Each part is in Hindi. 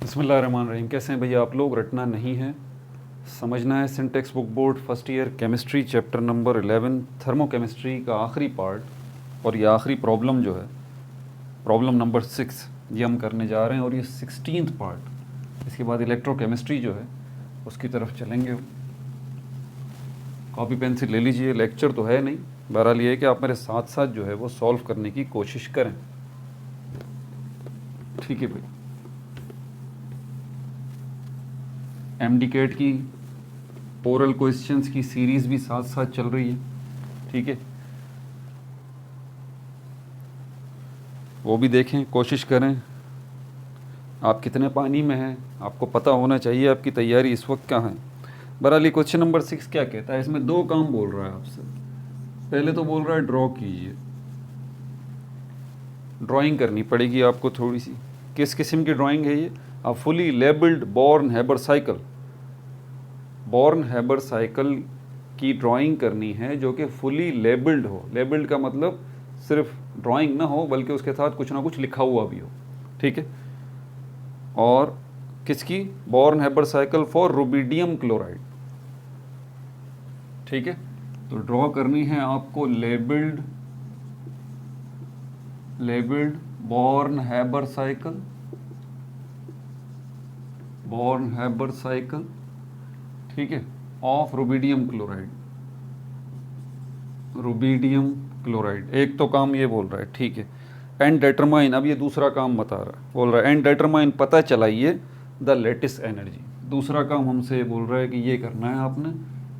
बिस्मिल्लाहिर्रहमानिर्रहीम। कैसे हैं भैया आप लोग? रटना नहीं है, समझना है। Syntax book board first year chemistry chapter number 11 thermochemistry का आखिरी पार्ट और ये आखिरी प्रॉब्लम जो है प्रॉब्लम नंबर 6 ये हम करने जा रहे हैं और ये 16th पार्ट। इसके बाद इलेक्ट्रोकेमिस्ट्री जो है उसकी तरफ चलेंगे। कॉपी पेंसिल ले लीजिए, लेक्चर तो है नहीं, बहरहाल ये है कि आप मेरे साथ साथ जो है वो सॉल्व करने की कोशिश करें। ठीक है भाई। एमडीकेट की ओरल क्वेश्चंस की सीरीज़ भी साथ साथ चल रही है, ठीक है, वो भी देखें, कोशिश करें। आप कितने पानी में हैं आपको पता होना चाहिए, आपकी तैयारी इस वक्त कहाँ है। बहरहाल क्वेश्चन नंबर 6 क्या कहता है? इसमें दो काम बोल रहा है आपसे। पहले तो बोल रहा है ड्रॉ कीजिए, ड्राइंग करनी पड़ेगी आपको थोड़ी सी। किस किस्म की ड्राइंग है ये? A fully labelled born Haber cycle. Born Haber cycle की ड्राइंग करनी है जो कि फुली लेबल्ड हो। लेबल्ड का मतलब सिर्फ ड्राइंग ना हो बल्कि उसके साथ कुछ ना कुछ लिखा हुआ भी हो, ठीक है। और किसकी? Born Haber cycle for rubidium chloride, ठीक है। तो ड्रॉ करनी है आपको labelled born Haber cycle, born Haber cycle, ठीक है, of rubidium chloride. Rubidium chloride एक तो काम ये बोल रहा है, ठीक है। एंड डेटरमाइन, अब ये दूसरा काम बता रहा है, बोल रहा है एंड डेटरमाइन, पता चलाइए द लेटिस एनर्जी। दूसरा काम हमसे बोल रहा है कि ये करना है आपने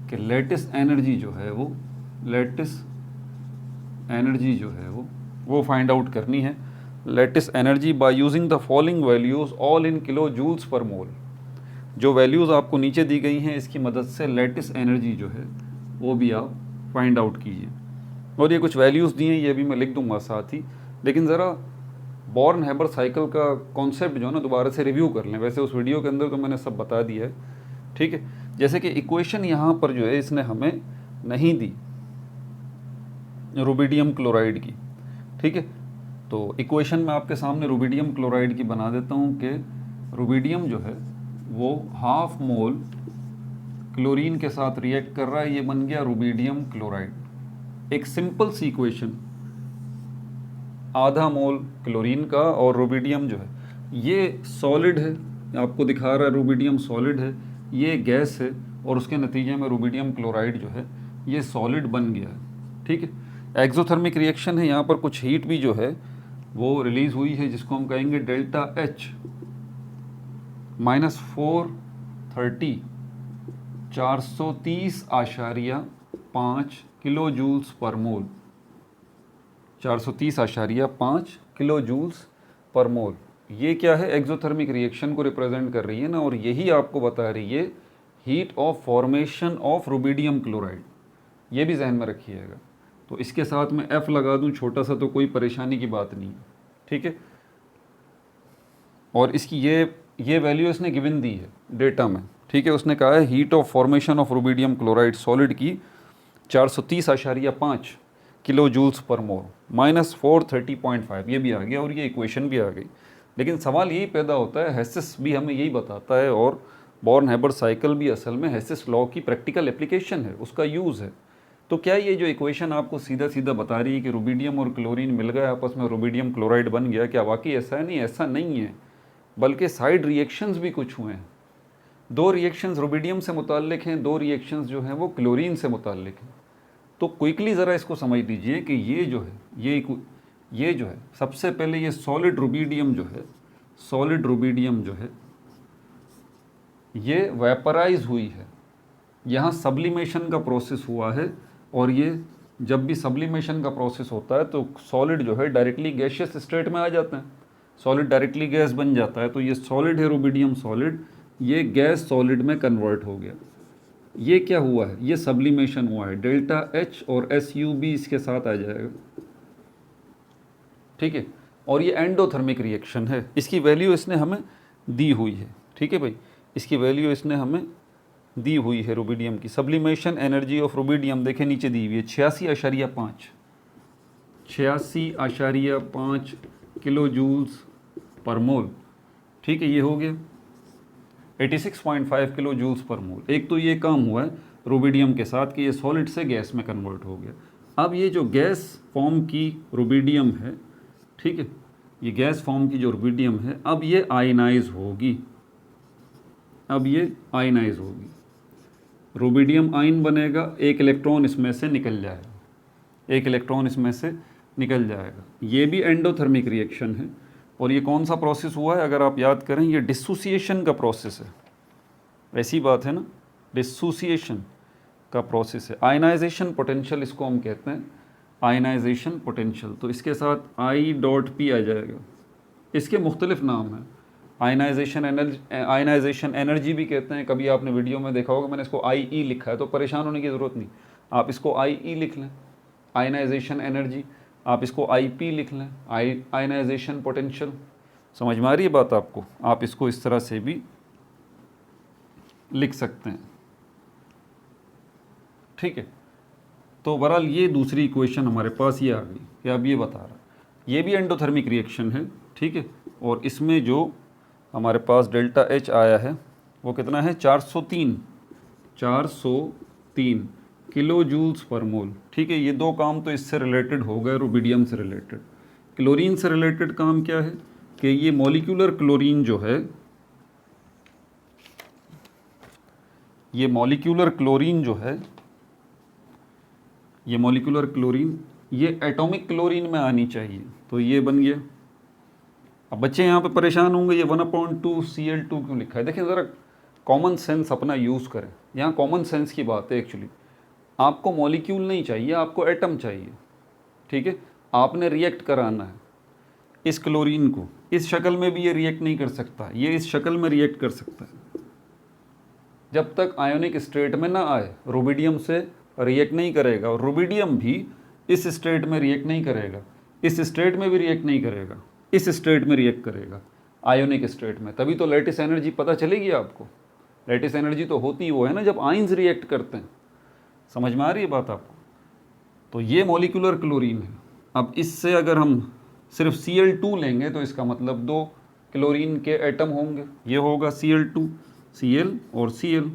कि लेटिस एनर्जी जो है वो, लेटिस एनर्जी जो है वो फाइंड आउट करनी है। Lattice energy by using the following values all in kilo joules per mole. जो वैल्यूज़ आपको नीचे दी गई हैं इसकी मदद से लेटिस एनर्जी जो है वो भी आप फाइंड आउट कीजिए। और ये कुछ वैल्यूज़ दी हैं, ये भी मैं लिख दूंगा साथ ही, लेकिन ज़रा बॉर्न हैबर साइकिल का कॉन्सेप्ट जो है ना दोबारा से रिव्यू कर लें। वैसे उस वीडियो के अंदर तो मैंने सब बता दिया है, ठीक है। जैसे कि इक्वेशन यहाँ पर जो है इसने हमें नहीं दी रुबिडियम क्लोराइड की, ठीक है। तो इक्वेशन में आपके सामने रुबिडियम क्लोराइड की बना देता हूँ कि रुबिडियम जो है वो हाफ मोल क्लोरीन के साथ रिएक्ट कर रहा है, ये बन गया रुबिडियम क्लोराइड। एक सिंपल सी इक्वेशन, आधा मोल क्लोरीन का और रुबिडियम जो है ये सॉलिड है, आपको दिखा रहा है रुबिडियम सॉलिड है, ये गैस है और उसके नतीजे में रुबिडियम क्लोराइड जो है ये सॉलिड बन गया है, ठीक है। एक्सोथर्मिक रिएक्शन है, यहाँ पर कुछ हीट भी जो है वो रिलीज हुई है जिसको हम कहेंगे delta H -430 430.5 kilo joules per मोल, 430.5 किलो जूल्स पर मोल। ये क्या है? एक्सोथर्मिक रिएक्शन को रिप्रेजेंट कर रही है ना, और यही आपको बता रही है heat of formation of rubidium chloride. ये भी जहन में रखिएगा। तो इसके साथ में F लगा दूं छोटा सा तो कोई परेशानी की बात नहीं, ठीक है। और इसकी ये वैल्यू इसने गिवन दी है डेटा में, ठीक है। उसने कहा है heat of formation of rubidium chloride solid की 430.5 किलो जूल्स पर मोल, -430.5, ये भी आ गया और ये इक्वेशन भी आ गई। लेकिन सवाल यही पैदा होता है, हेसिस भी हमें यही बताता है और बॉर्न हैबर साइकिल भी असल में हेसिस लॉ की प्रैक्टिकल एप्लीकेशन है, उसका यूज़ है। तो क्या ये जो इक्वेशन आपको सीधा सीधा बता रही है कि रुबिडियम और क्लोरीन मिल गए आपस में, रुबिडियम क्लोराइड बन गया, क्या वाकई ऐसा है? नहीं, ऐसा नहीं है, बल्कि साइड रिएक्शंस भी कुछ हुए हैं। 2 रिएक्शंस रुबिडियम से मुताल्लिक हैं, 2 रिएक्शंस जो हैं वो क्लोरीन से मुताल्लिक हैं। तो क्विकली ज़रा इसको समझ लीजिए कि ये जो है ये जो है सबसे पहले ये सॉलिड रुबिडियम जो है, सॉलिड रुबिडियम जो है ये वेपराइज हुई है, यहाँ सब्लिमेशन का प्रोसेस हुआ है। और ये जब भी सब्लिमेशन का प्रोसेस होता है तो सॉलिड जो है डायरेक्टली गैसियस स्टेट में आ जाता है, सॉलिड डायरेक्टली गैस बन जाता है। तो ये सॉलिड है रुबिडियम सॉलिड, ये गैस सॉलिड में कन्वर्ट हो गया। ये क्या हुआ है? ये सब्लिमेशन हुआ है, डेल्टा एच और SU भी इसके साथ आ जाएगा, ठीक है। और ये एंडोथर्मिक रिएक्शन है, इसकी वैल्यू इसने हमें दी हुई है, ठीक है भाई। इसकी वैल्यू इसने हमें दी हुई है रुबिडियम की। सब्लिमेशन एनर्जी ऑफ रुबिडियम देखें नीचे दी हुई है 86.5 किलो जूल्स पर मोल, ठीक है, ये हो गया। 86.5 किलो जूल्स पर मोल। एक तो ये काम हुआ है रुबिडियम के साथ कि ये सॉलिड से गैस में कन्वर्ट हो गया। अब ये जो गैस फॉर्म की रुबिडियम है, ठीक है, ये गैस फॉर्म की जो रुबिडियम है, अब ये आयनाइज होगी, अब ये आयनाइज होगी, रुबिडियम आयन बनेगा, एक इलेक्ट्रॉन इसमें से निकल जाएगा, एक इलेक्ट्रॉन इसमें से निकल जाएगा। ये भी एंडोथर्मिक रिएक्शन है। और ये कौन सा प्रोसेस हुआ है, अगर आप याद करें, ये डिसोसिएशन का प्रोसेस है। ऐसी बात है ना, डिसोसिएशन का प्रोसेस है। आयनाइजेशन पोटेंशियल इसको हम कहते हैं, आयनाइजेशन पोटेंशियल। तो इसके साथ I.P आ जाएगा। इसके मुख्तलिफ नाम हैं, आयनाइजेशन एनर्जी भी कहते हैं। कभी आपने वीडियो में देखा होगा मैंने इसको IE लिखा है, तो परेशान होने की ज़रूरत नहीं, आप इसको IE लिख लें, आयनाइजेशन एनर्जी। आप इसको IP लिख लें, आयनाइजेशन पोटेंशियल। समझ में आ रही है बात आपको? आप इसको इस तरह से भी लिख सकते हैं, ठीक है। तो बहरहाल ये दूसरी इक्वेशन हमारे पास ये आ गई कि अब ये बता रहा, ये भी एंडोथर्मिक रिएक्शन है, ठीक है। और इसमें जो हमारे पास डेल्टा H आया है वो कितना है, 403 किलो जूल्स पर मोल, ठीक है। ये दो काम तो इससे रिलेटेड हो गए, रुबिडियम से रिलेटेड। क्लोरीन से रिलेटेड काम क्या है कि ये मॉलिक्यूलर क्लोरीन जो है, ये मॉलिक्यूलर क्लोरीन जो है, ये मॉलिक्यूलर क्लोरीन ये एटॉमिक क्लोरीन में आनी चाहिए, तो ये बन गया। अब बच्चे यहाँ पे परेशान होंगे, ये 1/2 Cl2 क्यों लिखा है। देखिए ज़रा कॉमन सेंस अपना यूज़ करें, यहाँ कॉमन सेंस की बात है एक्चुअली। आपको मॉलिक्यूल नहीं चाहिए, आपको एटम चाहिए, ठीक है। आपने रिएक्ट कराना है इस क्लोरीन को, इस शक्ल में भी ये रिएक्ट नहीं कर सकता, ये इस शक्ल में रिएक्ट कर सकता है। जब तक आयोनिक स्टेट में ना आए रुबिडियम से रिएक्ट नहीं करेगा, और रुबिडियम भी इस स्टेट में रिएक्ट नहीं करेगा, इस स्टेट में भी रिएक्ट नहीं करेगा, इस स्टेट में रिएक्ट करेगा, आयोनिक स्टेट में। तभी तो लैटिस एनर्जी पता चलेगी आपको। लैटिस एनर्जी तो होती वो है ना जब आयंस रिएक्ट करते हैं। समझ में आ रही है बात आपको? तो ये मॉलिक्यूलर क्लोरीन है। अब इससे अगर हम सिर्फ Cl2 लेंगे तो इसका मतलब 2 क्लोरीन के एटम होंगे, ये होगा Cl2, Cl और Cl।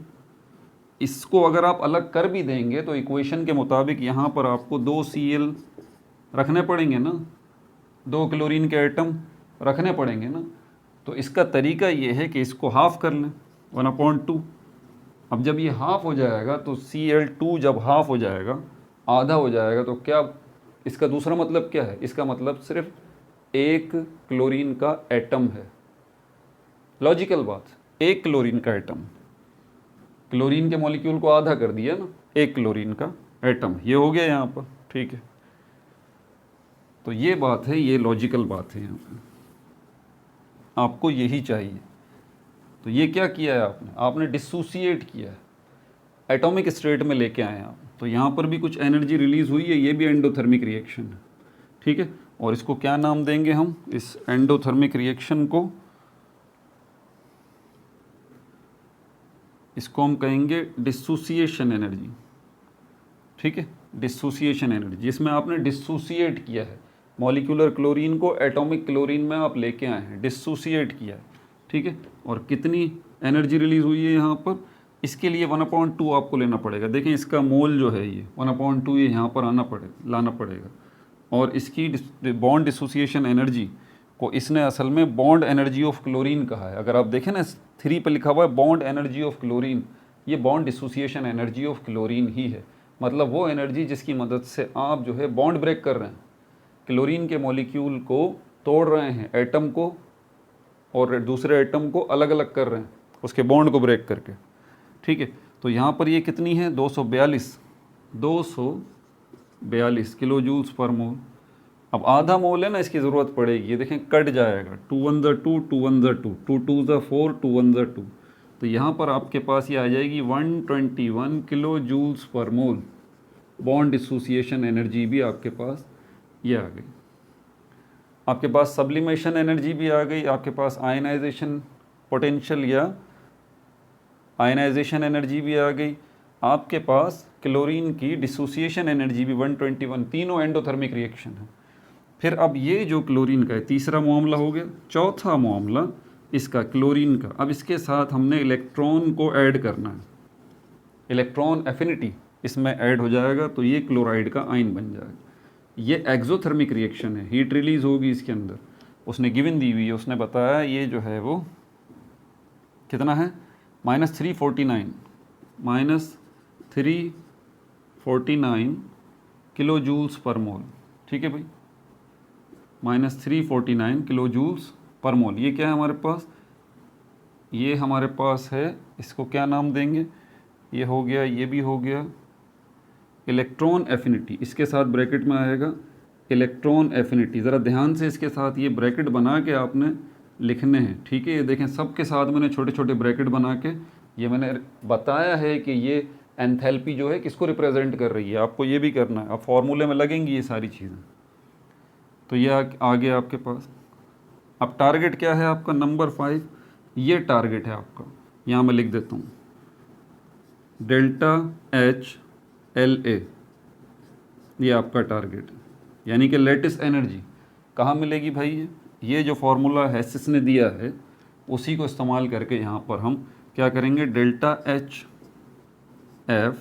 इसको अगर आप अलग कर भी देंगे तो इक्वेशन के मुताबिक यहाँ पर आपको 2 Cl रखने पड़ेंगे ना, 2 क्लोरीन के एटम रखने पड़ेंगे ना। तो इसका तरीका ये है कि इसको हाफ़ कर लें, 1/2। अब जब ये हाफ़ हो जाएगा तो Cl2 जब हाफ़ हो जाएगा, आधा हो जाएगा, तो क्या इसका दूसरा मतलब क्या है? इसका मतलब सिर्फ एक क्लोरीन का एटम है। लॉजिकल बात, एक क्लोरीन का एटम, क्लोरीन के मॉलिक्यूल को आधा कर दिया ना, एक क्लोरीन का एटम, ये हो गया यहाँ पर, ठीक है। तो ये बात है, ये लॉजिकल बात है यहाँ पर, आपको यही चाहिए। तो ये क्या किया है आपने, आपने डिसोसिएट किया है, एटॉमिक स्टेट में लेके आए आप। तो यहाँ पर भी कुछ एनर्जी रिलीज़ हुई है, ये भी एंडोथर्मिक रिएक्शन है, ठीक है। और इसको क्या नाम देंगे हम, इस एंडोथर्मिक रिएक्शन को, इसको हम कहेंगे डिसोसिएशन एनर्जी, ठीक है। डिसोसिएशन एनर्जी, जिसमें आपने डिसोसिएट किया है मॉलिक्यूलर क्लोरीन को, एटॉमिक क्लोरीन में आप लेके आए हैं, डिसोसिएट किया है, ठीक है। और कितनी एनर्जी रिलीज़ हुई है यहाँ पर, इसके लिए 1/2 आपको लेना पड़ेगा। देखें इसका मोल जो है ये 1/2 ये यहाँ पर लाना पड़ेगा। और इसकी बॉन्ड डिसोसिएशन एनर्जी को इसने असल में बॉन्ड एनर्जी ऑफ क्लोरीन कहा है। अगर आप देखें ना 3 पे लिखा हुआ है बॉन्ड एनर्जी ऑफ क्लोरीन, ये bond dissociation energy of chlorine ही है। मतलब वो एनर्जी जिसकी मदद से आप जो है बॉन्ड ब्रेक कर रहे हैं, क्लोरीन के मॉलिक्यूल को तोड़ रहे हैं, एटम को और दूसरे एटम को अलग अलग कर रहे हैं, उसके बॉन्ड को ब्रेक करके, ठीक है। तो यहाँ पर ये कितनी है, 242 किलो जूल्स पर मोल। अब आधा मोल है ना, इसकी ज़रूरत पड़ेगी, ये देखें कट जाएगा, 2 1 2 2 1 2 2 2 4 2 1 2। तो यहाँ पर आपके पास ये आ जाएगी 121 किलो जूल्स पर मोल। बॉन्ड डिसोसिएशन एनर्जी भी आपके पास ये आ गई, आपके पास सब्लिमेशन एनर्जी भी आ गई, आपके पास आयनाइजेशन पोटेंशियल या आयनाइजेशन एनर्जी भी आ गई, आपके पास क्लोरीन की डिसोसिएशन एनर्जी भी 121, तीनों एंडोथर्मिक रिएक्शन है। फिर अब ये जो क्लोरीन का है तीसरा मामला हो गया। चौथा मामला इसका क्लोरीन का। अब इसके साथ हमने इलेक्ट्रॉन को ऐड करना है, इलेक्ट्रॉन एफिनिटी इसमें ऐड हो जाएगा तो ये क्लोराइड का आयन बन जाएगा। ये एक्सोथर्मिक रिएक्शन है, हीट रिलीज होगी इसके अंदर। उसने गिवन दी हुई है, उसने बताया ये जो है वो कितना है -349 -349 किलो जूल्स पर मोल। ठीक है भाई, -349 किलो जूल्स पर मोल। ये क्या है हमारे पास, ये हमारे पास है, इसको क्या नाम देंगे, ये हो गया, ये भी हो गया इलेक्ट्रॉन एफिनिटी, इसके साथ ब्रैकेट में आएगा इलेक्ट्रॉन एफिनिटी। ज़रा ध्यान से इसके साथ ये ब्रैकेट बना के आपने लिखने हैं। ठीक है, ये देखें सब के साथ मैंने छोटे छोटे ब्रैकेट बना के ये मैंने बताया है कि ये एंथैल्पी जो है किसको रिप्रेजेंट कर रही है, आपको ये भी करना है। अब फॉर्मूले में लगेंगी ये सारी चीज़ें। तो ये आ गया आपके पास। अब टारगेट क्या है आपका, नंबर 5, ये टारगेट है आपका। यहाँ मैं लिख देता हूँ ΔHLA, ये आपका टारगेट है। यानी कि लेटेस्ट एनर्जी कहाँ मिलेगी भाई, ये जो फार्मूला हेसिस ने दिया है उसी को इस्तेमाल करके यहाँ पर हम क्या करेंगे, ΔHF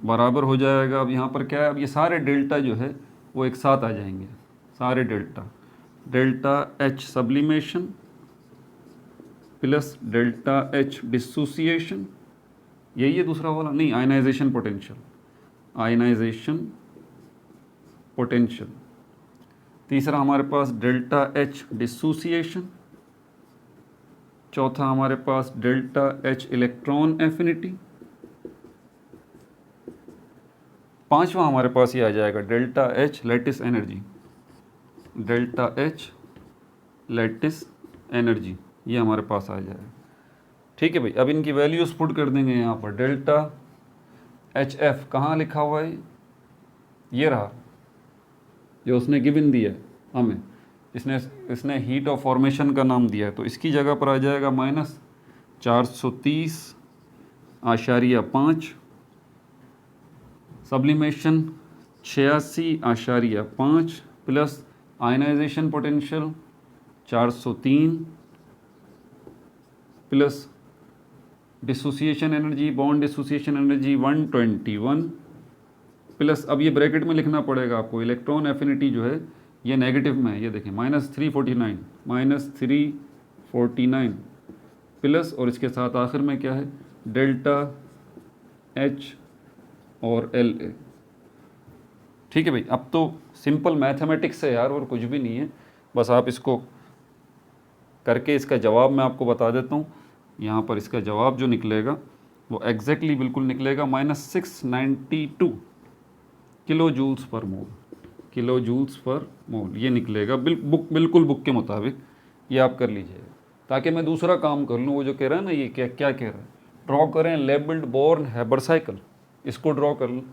बराबर हो जाएगा। अब यहाँ पर क्या है, अब ये सारे डेल्टा जो है वो एक साथ आ जाएंगे, सारे ΔH sublimation plus ΔH dissociation, यही है दूसरा वाला, नहीं आयनाइजेशन पोटेंशियल, आयनाइजेशन पोटेंशियल। तीसरा हमारे पास ΔH डिसोसिएशन, चौथा हमारे पास ΔH इलेक्ट्रॉन एफिनिटी, पांचवा हमारे पास ये आ जाएगा ΔH lattice energy, ΔH lattice energy, ये हमारे पास आ जाएगा। ठीक है भाई, अब इनकी वैल्यूज पुट कर देंगे यहाँ पर। ΔHF कहाँ लिखा हुआ है, ये रहा जो उसने गिवन दिया है हमें, इसने हीट ऑफ फॉर्मेशन का नाम दिया है, तो इसकी जगह पर आ जाएगा -430.5, sublimation 86.5 plus ionization potential 403 plus dissociation energy, bond dissociation energy 121 plus, अब ये ब्रैकेट में लिखना पड़ेगा आपको, इलेक्ट्रॉन एफिनिटी जो है ये नेगेटिव में है, ये देखें -349 प्लस, और इसके साथ आखिर में क्या है ΔH और LA। ठीक है भाई, अब तो सिंपल मैथमेटिक्स है यार, और कुछ भी नहीं है, बस आप इसको करके इसका जवाब मैं आपको बता देता हूँ। यहाँ पर इसका जवाब जो निकलेगा वो एग्जैक्टली बिल्कुल निकलेगा -692 किलो जूल्स पर मोल, किलो जूल्स पर मोल ये निकलेगा। बिल्कुल बुक के मुताबिक ये आप कर लीजिएगा, ताकि मैं दूसरा काम कर लूँ। वो जो कह रहा है ना, ये क्या क्या कह रहा है, ड्रॉ करें लेबल्ड बोर्न हैबर साइकिल, इसको ड्रॉ कर लूँ,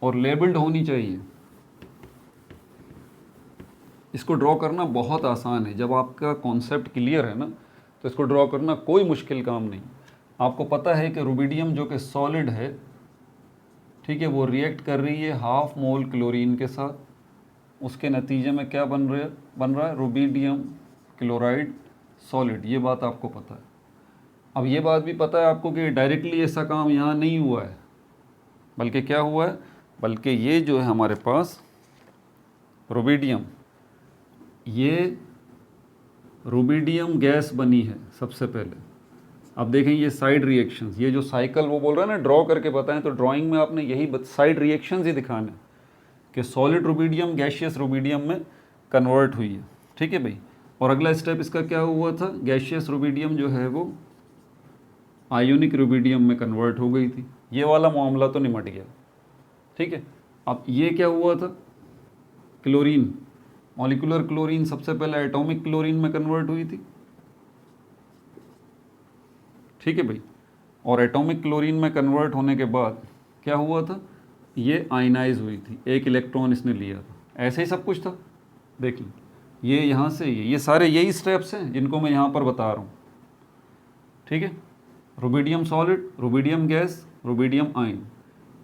और लेबल्ड होनी चाहिए। इसको ड्रॉ करना बहुत आसान है, जब आपका कॉन्सेप्ट क्लियर है ना तो इसको ड्रॉ करना कोई मुश्किल काम नहीं। आपको पता है कि रुबिडियम जो कि सॉलिड है, ठीक है, वो रिएक्ट कर रही है हाफ मोल क्लोरीन के साथ, उसके नतीजे में क्या बन रहा है रुबिडियम क्लोराइड सॉलिड। ये बात आपको पता है। अब ये बात भी पता है आपको कि डायरेक्टली ऐसा काम यहाँ नहीं हुआ है, बल्कि क्या हुआ है, बल्कि ये जो है हमारे पास रुबिडियम, ये रुबिडियम गैस बनी है सबसे पहले। अब देखें ये साइड रिएक्शंस, ये जो साइकिल वो बोल रहा है ना ड्रॉ करके बताएं, तो ड्राइंग में आपने यही साइड रिएक्शंस ही दिखाने कि सॉलिड रुबिडियम गैशियस रुबिडियम में कन्वर्ट हुई है। ठीक है भाई, और अगला स्टेप इसका क्या हुआ था, गैशियस रुबिडियम जो है वो आयोनिक रुबिडियम में कन्वर्ट हो गई थी। ये वाला मामला तो निमट गया। ठीक है, अब ये क्या हुआ था, क्लोरीन, मॉलिक्यूलर क्लोरीन सबसे पहले एटॉमिक क्लोरीन में कन्वर्ट हुई थी। ठीक है भाई, और एटॉमिक क्लोरीन में कन्वर्ट होने के बाद क्या हुआ था, ये आयनाइज हुई थी, एक इलेक्ट्रॉन इसने लिया था। ऐसे ही सब कुछ था। देखिए ये यहाँ से ये सारे यही स्टेप्स हैं जिनको मैं यहाँ पर बता रहा हूँ। ठीक है, rubidium solid, rubidium gas, rubidium ion,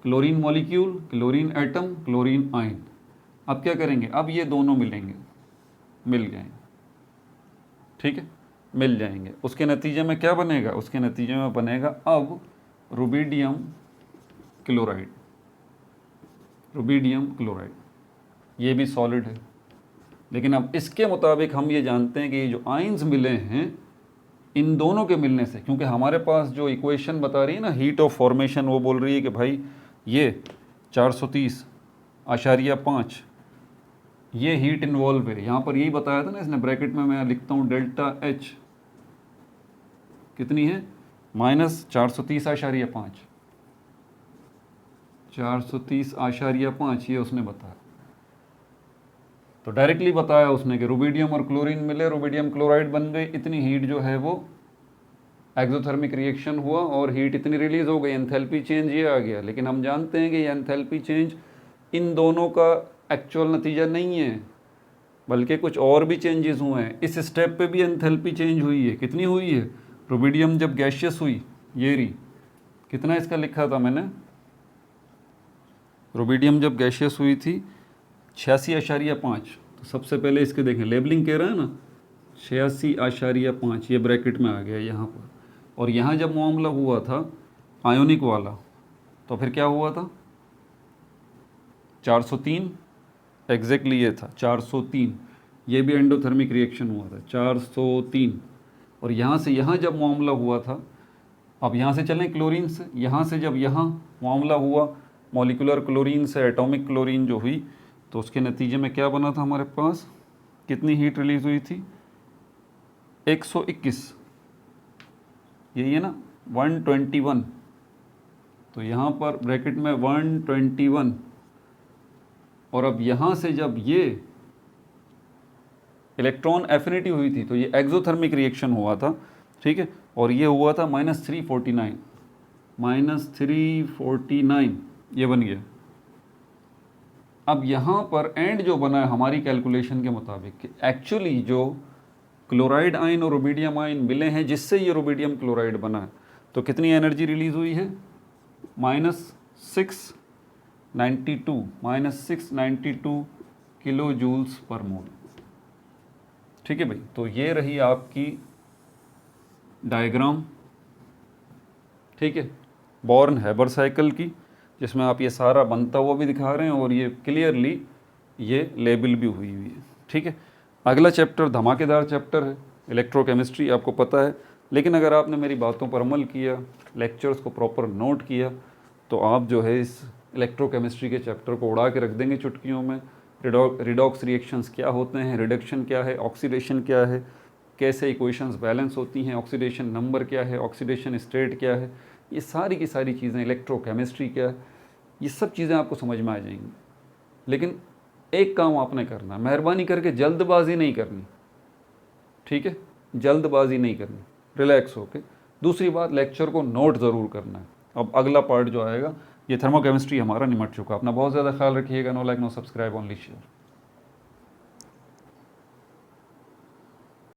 chlorine molecule, chlorine atom, chlorine ion. अब क्या करेंगे, अब ये दोनों मिलेंगे, मिल गए। ठीक है, मिल जाएंगे। उसके नतीजे में क्या बनेगा, उसके नतीजे में बनेगा अब रुबिडियम क्लोराइड, रुबिडियम क्लोराइड, ये भी सॉलिड है। लेकिन अब इसके मुताबिक हम ये जानते हैं कि ये जो आयंस मिले हैं इन दोनों के मिलने से, क्योंकि हमारे पास जो इक्वेशन बता रही है ना हीट ऑफ फॉर्मेशन, वो बोल रही है कि भाई ये 430.5 ये हीट इन्वॉल्व है। यहाँ पर यही बताया था ना इसने, ब्रैकेट में मैं लिखता हूँ डेल्टा H कितनी है, -430.5, 430.5 ये उसने बताया। तो डायरेक्टली बताया उसने कि रुबिडियम और क्लोरीन मिले, रुबिडियम क्लोराइड बन गई, इतनी हीट जो है वो एक्सोथर्मिक रिएक्शन हुआ और हीट इतनी रिलीज हो गई, एंथैल्पी चेंज ये आ गया। लेकिन हम जानते हैं कि ये एंथैल्पी चेंज इन दोनों का एक्चुअल नतीजा नहीं है, बल्कि कुछ और भी चेंजेस हुए हैं। इस स्टेप पे भी एंथैल्पी चेंज हुई है, कितनी हुई है, रुबिडियम जब गैशियस हुई, ये रही, कितना इसका लिखा था मैंने, रुबिडियम जब गैशियस हुई थी 86.5। तो सबसे पहले इसके देखें, लेबलिंग कह रहा है ना 86.5, ये ब्रैकेट में आ गया यहाँ पर। और यहाँ जब मामला हुआ था आयोनिक वाला, तो फिर क्या हुआ था, 403 एग्जैक्टली ये था 403, ये भी एंडोथर्मिक रिएक्शन हुआ था 403। और यहाँ से यहाँ जब मामला हुआ था, अब यहाँ से चलें क्लोरीन से, यहाँ से जब यहाँ मामला हुआ मॉलिक्यूलर क्लोरीन से एटॉमिक क्लोरीन जो हुई, तो उसके नतीजे में क्या बना था हमारे पास, कितनी हीट रिलीज हुई थी, 121, यही है ना 121। तो यहाँ पर ब्रैकेट में 121। और अब यहाँ से जब ये इलेक्ट्रॉन एफिनिटी हुई थी तो ये एक्सोथर्मिक रिएक्शन हुआ था, ठीक है, और ये हुआ था -349, -349 ये बन गया। अब यहाँ पर एंड जो बना है हमारी कैलकुलेशन के मुताबिक कि एक्चुअली जो क्लोराइड आयन और रुबिडियम आयन मिले हैं जिससे ये रुबिडियम क्लोराइड बना है, तो कितनी एनर्जी रिलीज हुई है, -692 किलो जूल्स पर मोल। ठीक है भाई, तो ये रही आपकी डायग्राम, ठीक है, बॉर्न हैबर साइकिल की, जिसमें आप ये सारा बनता हुआ भी दिखा रहे हैं और ये क्लियरली ये लेबल भी हुई हुई है। ठीक है, अगला चैप्टर धमाकेदार चैप्टर है इलेक्ट्रोकेमिस्ट्री, आपको पता है। लेकिन अगर आपने मेरी बातों पर अमल किया, लेक्चर्स को प्रॉपर नोट किया, तो आप जो है इस इलेक्ट्रोकेमिस्ट्री के चैप्टर को उड़ा के रख देंगे चुटकियों में। रिडॉक्स रिएक्शंस क्या होते हैं, रिडक्शन क्या है, ऑक्सीडेशन क्या है, कैसे इक्वेशंस बैलेंस होती हैं, ऑक्सीडेशन नंबर क्या है, ऑक्सीडेशन स्टेट क्या है, ये सारी की सारी चीज़ें, इलेक्ट्रोकेमिस्ट्री क्या है, ये सब चीज़ें आपको समझ में आ जाएंगी। लेकिन एक काम आपने करना, मेहरबानी करके जल्दबाजी नहीं करनी, ठीक है, जल्दबाजी नहीं करनी, रिलैक्स होके। दूसरी बात, लेक्चर को नोट ज़रूर करना है। अब अगला पार्ट जो आएगा, ये थर्मोकेमिस्ट्री हमारा निमट चुका। अपना बहुत ज़्यादा ख्याल रखिएगा। No like no subscribe, only share.